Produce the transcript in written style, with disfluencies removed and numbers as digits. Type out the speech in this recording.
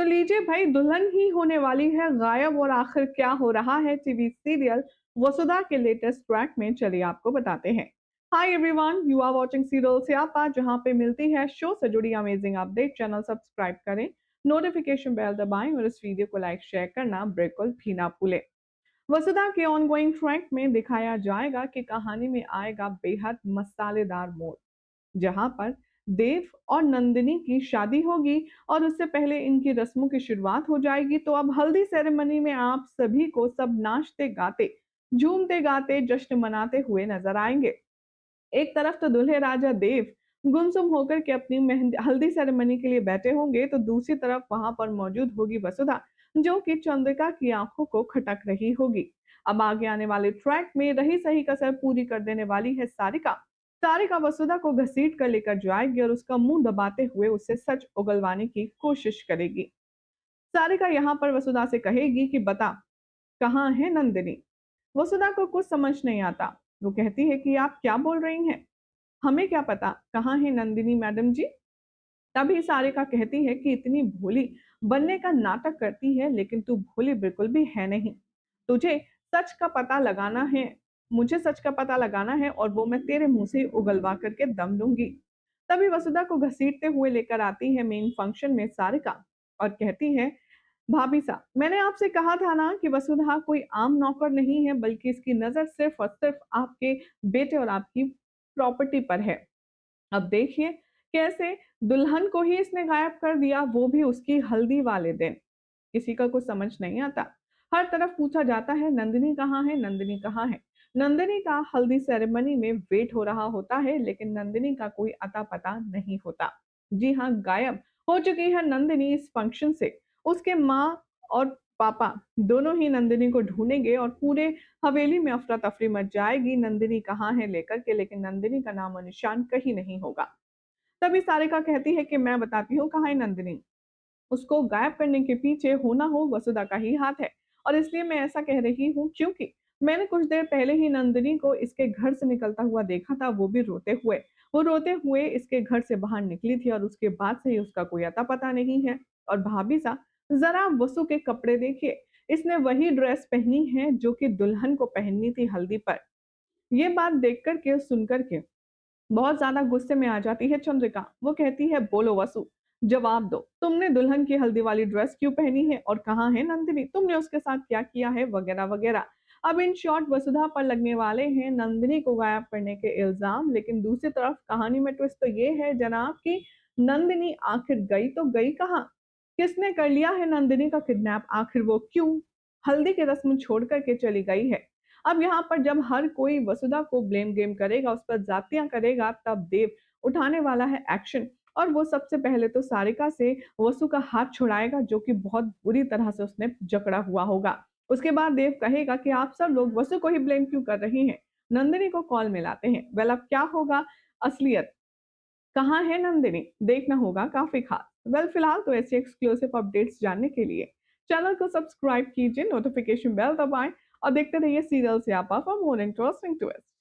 तो लीजिए भाई, दुल्हन ही होने वाली है गायब और आखिर क्या हो रहा है टीवी सीरियल वसुधा के लेटेस्ट ट्रैक में, चलिए आपको बताते हैं। Hi everyone, you are watching serial Syapa, जहां पे मिलती है शो से जुड़ी अमेजिंग अपडेट। चैनल सब्सक्राइब करें, नोटिफिकेशन बेल दबाएं और इस वीडियो को लाइक शेयर करना बिल्कुल भी ना भूलें। वसुधा के ऑनगोइंग ट्रैक में दिखाया जाएगा कि कहानी में आएगा बेहद मसालेदार मोड़, जहां पर देव और नंदिनी की शादी होगी और उससे पहले इनकी रस्मों की शुरुआत हो जाएगी। तो अब हल्दी सेरेमनी में आप सभी को सब नाचते गाते, झूमते गाते, जश्न मनाते हुए नजर आएंगे। एक तरफ तो दूल्हे राजा देव गुमसुम होकर के अपनी मेहंदी हल्दी सेरेमनी के लिए बैठे होंगे, तो दूसरी तरफ वहां पर मौजूद होगी वसुधा, जो कि चंद्रिका की आंखों को खटक रही होगी। अब आगे आने वाले ट्रैक में रही सही कसर पूरी कर देने वाली है सारिका। सारिका वसुधा को घसीट कर लेकर जाएगी और उसका मुंह दबाते हुए उससे सच उगलवाने की कोशिश करेगी। सारिका यहाँ पर वसुधा से कहेगी कि बता, कहाँ है नंदिनी। वसुधा को कुछ समझ नहीं आता। वो कहती है कि आप क्या बोल रही हैं, हमें क्या पता कहाँ है नंदिनी मैडम जी। तभी सारिका कहती है कि इतनी भोली बनने का नाटक करती है, लेकिन तू भोली बिल्कुल भी है नहीं। तुझे सच का पता लगाना है, मुझे सच का पता लगाना है, और वो मैं तेरे मुंह से उगलवा करके दम लूंगी। तभी वसुधा को घसीटते हुए लेकर आती है मेन फंक्शन में सारिका और कहती है, भाभी साहब, मैंने आपसे कहा था ना कि वसुधा कोई आम नौकर नहीं है, बल्कि इसकी नजर सिर्फ और सिर्फ आपके बेटे और आपकी प्रॉपर्टी पर है। अब देखिए कैसे दुल्हन को ही इसने गायब कर दिया, वो भी उसकी हल्दी वाले दिन। किसी का कुछ समझ नहीं आता। हर तरफ पूछा जाता है नंदिनी कहाँ है, नंदिनी कहाँ है। नंदिनी का हल्दी सेरेमनी में वेट हो रहा होता है, लेकिन नंदिनी का कोई अता पता नहीं होता। जी हाँ, गायब हो चुकी है नंदिनी इस फंक्शन से। उसके माँ और पापा दोनों ही नंदिनी को ढूंढेंगे और पूरे हवेली में अफरा तफरी मच जाएगी नंदिनी कहाँ है लेकर के, लेकिन नंदिनी का नामो निशान कहीं नहीं होगा। तभी सारिका कहती है कि मैं बताती हूँ कहाँ है नंदिनी। उसको गायब करने के पीछे हो ना हो वसुधा का ही हाथ है, और इसलिए मैं ऐसा कह रही हूँ क्योंकि मैंने कुछ देर पहले ही नंदिनी को इसके घर से निकलता हुआ देखा था, वो भी रोते हुए। वो रोते हुए इसके घर से बाहर निकली थी और उसके बाद से ही उसका कोई अता पता नहीं है। और भाभी सा, जरा वसु के कपड़े देखिए, इसने वही ड्रेस पहनी है जो कि दुल्हन को पहननी थी हल्दी पर। ये बात देख कर के सुन कर के बहुत ज्यादा गुस्से में आ जाती है चंद्रिका। वो कहती है, बोलो वसु, जवाब दो, तुमने दुल्हन की हल्दी वाली ड्रेस क्यों पहनी है और कहाँ है नंदिनी, तुमने उसके साथ क्या किया है, वगैरह वगैरह। अब इन शॉर्ट वसुधा पर लगने वाले हैं नंदिनी को गायब करने के इल्जाम, लेकिन दूसरी तरफ कहानी में ट्विस्ट तो ये है जनाब कि नंदिनी आखिर गई तो गई कहाँ। किसने कर लिया है नंदिनी का किडनैप, आखिर वो क्यों हल्दी की रस्म छोड़ करके चली गई है। अब यहाँ पर जब हर कोई वसुधा को ब्लेम गेम करेगा, उस पर जातियां करेगा, तब देव उठाने वाला है एक्शन। और वो सबसे पहले तो सारिका से वसु का हाथ छुड़ाएगा, जो कि बहुत बुरी तरह से उसने जकड़ा हुआ होगा। उसके बाद देव कहेगा कि आप सब लोग वसु को ही ब्लेम क्यों कर रही हैं। नंदिनी को कॉल में लाते हैं। वेल, अब क्या होगा असलियत, कहाँ है नंदिनी, देखना होगा काफी खास। वेल, फिलहाल तो ऐसे एक्सक्लूसिव अपडेट्स जानने के लिए चैनल को सब्सक्राइब कीजिए, नोटिफिकेशन बेल दबाएं और देखते रहिए सीरियल स्यापा फॉर मोर इंटरेस्टिंग ट्विस्ट।